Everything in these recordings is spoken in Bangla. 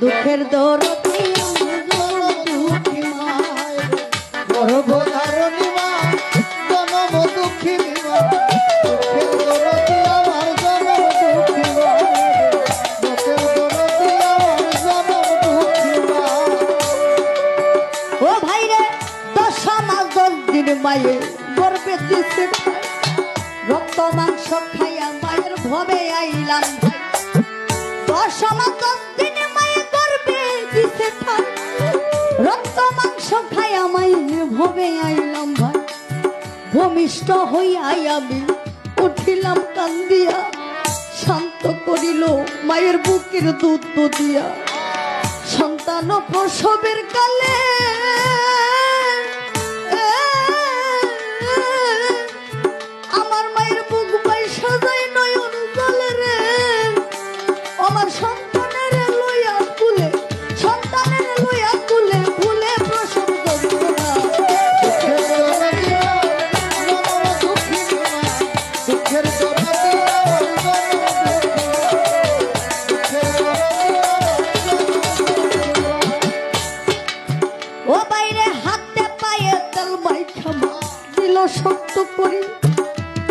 দুঃখের দরদি দুঃখী মা গর্ভধারণী মা জনম দুঃখিনী মা দুঃখের দরদি আমার জনম দুঃখী মা দুঃখের দরদি আমার জনম দুঃখী মা। ও ভাই রে 10 মাস 10 দিন মায়ে গর্ভে দিছে রক্ত মাংস খাইয়া মায়ের ভবে আইলাম ভাই 10 মাস 10 দিন মায়ে গর্ভে দিছে রক্ত মাংস খাইয়া মায়ের ভবে আইলাম ভাই ভূমিষ্ঠ হইয়া আমি উঠিলাম কান্দিয়া শান্ত করিল মায়ের বুকের দুধ দিয়া সন্তান প্রসবের কালে আমার মায়ের বুক বাই সাজাই নয়ন জলে রে আমার সন্তানের লইয়া কুলে ভুলে প্রসব যন্ত্রণা দুঃখের দরদি জনম দুঃখিনী মা দুঃখের দরদি আমার জনম দুঃখী মা দুঃখের দরদি আমার জনম দুঃখী মা। ও বাইরে হাতে পায়ে তেল মাইখামা দিল শক্ত করি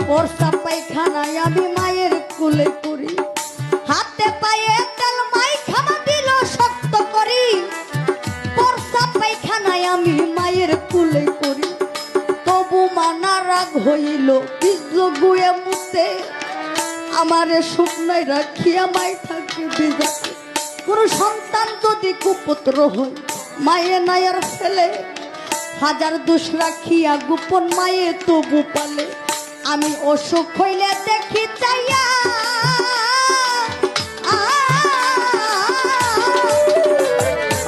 বর্ষা পায়খানায় আমি মায়ের কুলে করি হাতে পায়ে তেল মাইখামা দিল শক্ত করি বর্ষা পায়খানায় আমি মায়ের কুলে করি তবু মানা রাগ হইল বিজল গুয়ে মুতে আমারে শুকনায় রাখিয়া মাই থাকে বিজাতে কোন সন্তান যদি কুপুত্র হয় মায়ে নায়ার ফেলে হাজার দোষ রাখিয়া গোপন মায়ে তবু পালে আমি অসুখ হইলে দেখি চাইয়া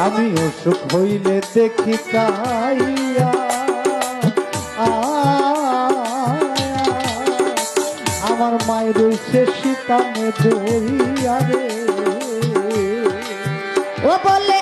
আমি অসুখ হইলে দেখি চাইয়া আমার মায়ের রয়েছে সীতামে ধরিয়া রে ও বলে